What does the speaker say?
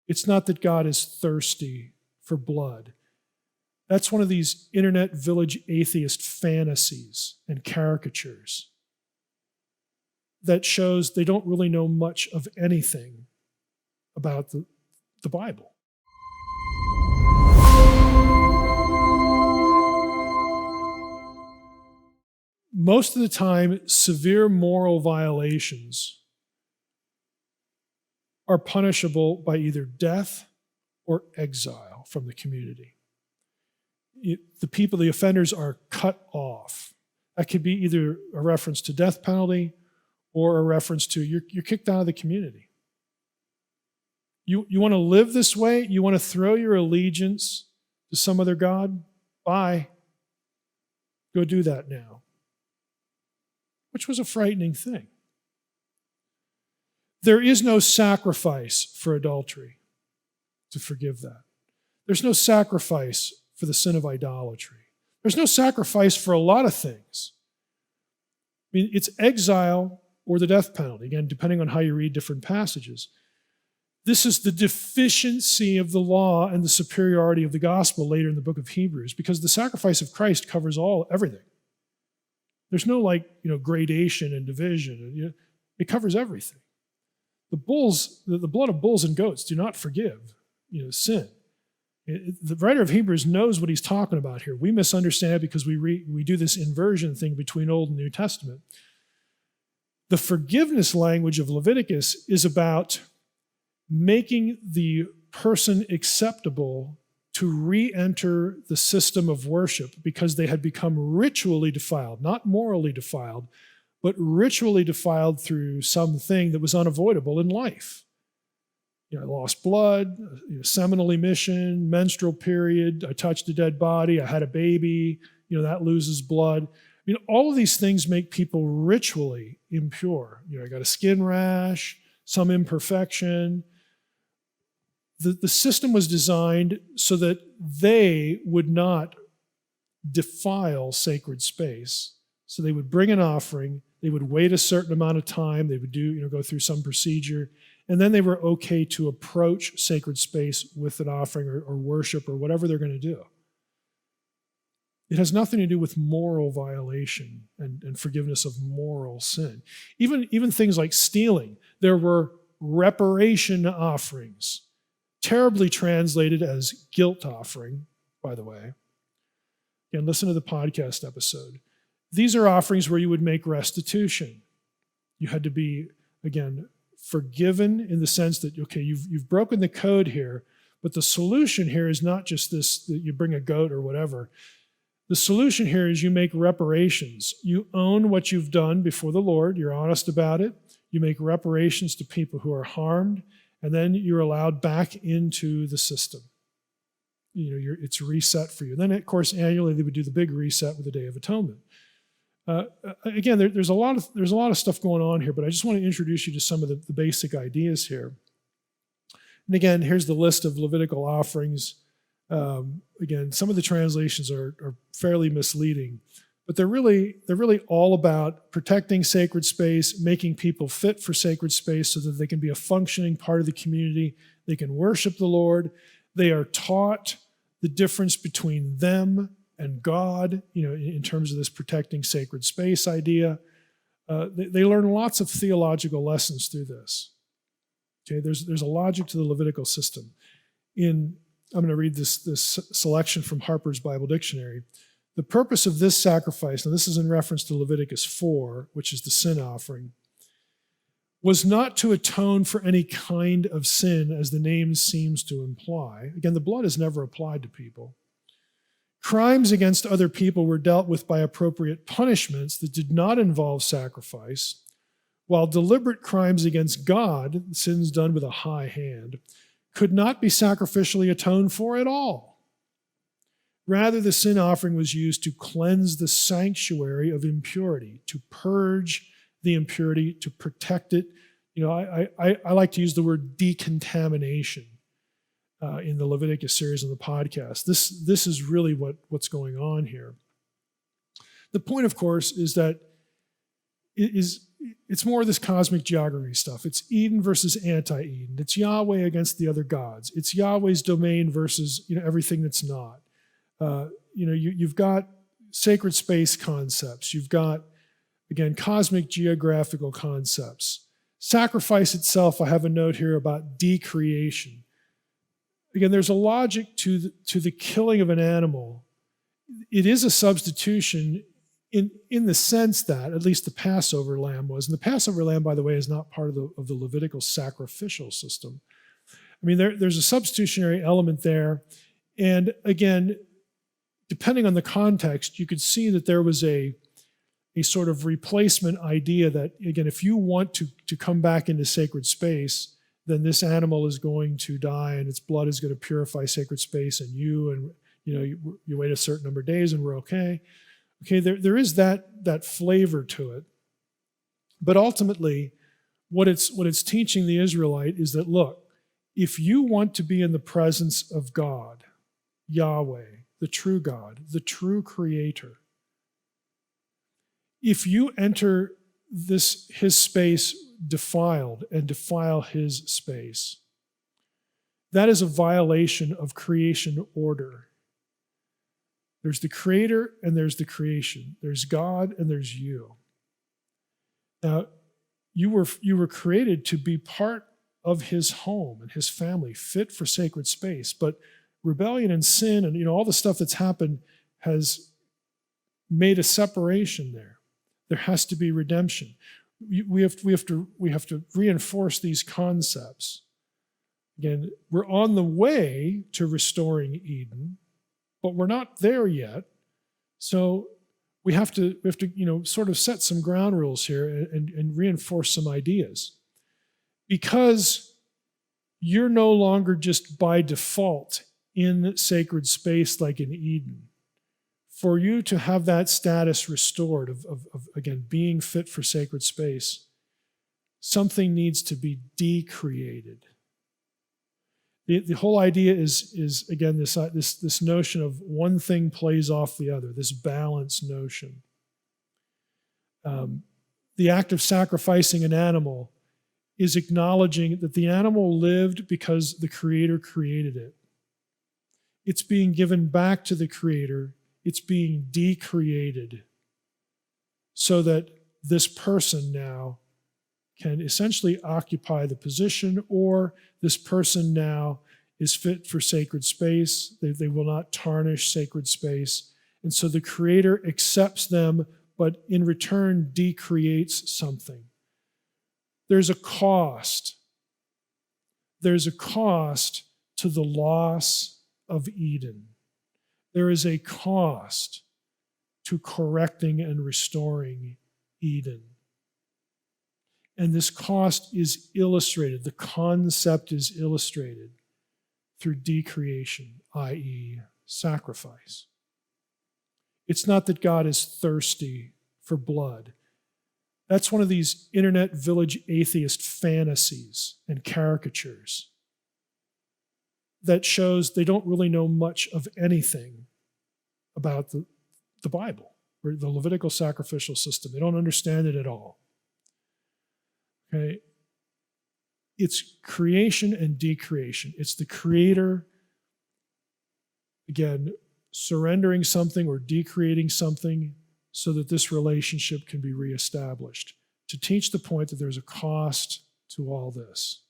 It's not that God is thirsty for blood. That's one of these internet village atheist fantasies and caricatures that shows they don't really know much of anything about the Bible. Most of the time, severe moral violations are punishable by either death or exile from the community. The offenders are cut off. That could be either a reference to death penalty or a reference to you're kicked out of the community. You want to live this way? You want to throw your allegiance to some other god? Bye. Go do that now. Which was a frightening thing. There is no sacrifice for adultery to forgive that. There's no sacrifice for the sin of idolatry. There's no sacrifice for a lot of things. I mean, it's exile or the death penalty, again, depending on how you read different passages. This is the deficiency of the law and the superiority of the gospel later in the book of Hebrews, because the sacrifice of Christ covers everything. There's no gradation and division. It covers everything. The blood of bulls and goats do not forgive sin. The writer of Hebrews knows what he's talking about here. We misunderstand it because we do this inversion thing between Old and New Testament. The forgiveness language of Leviticus is about making the person acceptable to re-enter the system of worship because they had become ritually defiled, not morally defiled, but ritually defiled through something that was unavoidable in life. I lost blood, seminal emission, menstrual period, I touched a dead body, I had a baby, that loses blood. All of these things make people ritually impure. I got a skin rash, some imperfection. The system was designed so that they would not defile sacred space. So they would bring an offering, they would wait a certain amount of time, they would go through some procedure, and then they were okay to approach sacred space with an offering or worship or whatever they're going to do. It has nothing to do with moral violation and forgiveness of moral sin. Even things like stealing, there were reparation offerings, terribly translated as guilt offering, by the way. Again, listen to the podcast episode. These are offerings where you would make restitution. You had to be, again, forgiven in the sense that, okay, you've broken the code here, but the solution here is not just this, that you bring a goat or whatever. The solution here is you make reparations. You own what you've done before the Lord. You're honest about it. You make reparations to people who are harmed, and then you're allowed back into the system. It's reset for you. And then, of course, annually they would do the big reset with the Day of Atonement. Again, there's a lot of stuff going on here, but I just want to introduce you to some of the basic ideas here. And again, here's the list of Levitical offerings. Again, some of the translations are fairly misleading, but they're really all about protecting sacred space, making people fit for sacred space so that they can be a functioning part of the community. They can worship the Lord. They are taught the difference between them and God, in terms of this protecting sacred space idea. They learn lots of theological lessons through this. Okay, there's a logic to the Levitical system. I'm going to read this selection from Harper's Bible Dictionary. The purpose of this sacrifice, and this is in reference to Leviticus 4, which is the sin offering, was not to atone for any kind of sin, as the name seems to imply. Again, the blood is never applied to people. Crimes against other people were dealt with by appropriate punishments that did not involve sacrifice, while deliberate crimes against God, sins done with a high hand, could not be sacrificially atoned for at all. Rather, the sin offering was used to cleanse the sanctuary of impurity, to purge the impurity, to protect it. I like to use the word decontamination in the Leviticus series on the podcast. This is really what's going on here. The point, of course, is that it's more of this cosmic geography stuff. It's Eden versus anti-Eden. It's Yahweh against the other gods. It's Yahweh's domain versus everything that's not. You've got sacred space concepts. You've got, again, cosmic geographical concepts. Sacrifice itself, I have a note here about decreation. Again, there's a logic to the killing of an animal. It is a substitution in the sense that, at least the Passover lamb was. And the Passover lamb, by the way, is not part of the Levitical sacrificial system. I mean, there's a substitutionary element there. And again, depending on the context, you could see that there was a sort of replacement idea that, again, if you want to come back into sacred space, then this animal is going to die and its blood is going to purify sacred space, and you wait a certain number of days and we're okay. Okay, there is that flavor to it. But ultimately, what it's teaching the Israelite is that, look, if you want to be in the presence of God, Yahweh, the true God, the true Creator, if you enter his space defiled and defile his space, that is a violation of creation order. There's the Creator and there's the creation. There's God and there's you. Now, you were created to be part of his home and his family, fit for sacred space. But rebellion and sin and all the stuff that's happened has made a separation there. There has to be redemption. We have to reinforce these concepts. Again, we're on the way to restoring Eden, but we're not there yet. So we have to sort of set some ground rules here and reinforce some ideas. Because you're no longer just by default in sacred space like in Eden. For you to have that status restored of again, being fit for sacred space, something needs to be decreated. The whole idea is again, this notion of one thing plays off the other, this balance notion. The act of sacrificing an animal is acknowledging that the animal lived because the Creator created it. It's being given back to the Creator. It's being decreated so that this person now can essentially occupy the position, or this person now is fit for sacred space. They will not tarnish sacred space. And so the Creator accepts them, but in return decreates something. There's a cost. There's a cost to the loss of Eden. There is a cost to correcting and restoring Eden. And this cost is illustrated, the concept is illustrated through decreation, i.e., sacrifice. It's not that God is thirsty for blood. That's one of these internet village atheist fantasies and caricatures that shows they don't really know much of anything about the Bible or the Levitical sacrificial system. They don't understand it at all. Okay? It's creation and decreation. It's the Creator, again, surrendering something or decreating something so that this relationship can be reestablished. To teach the point that there's a cost to all this.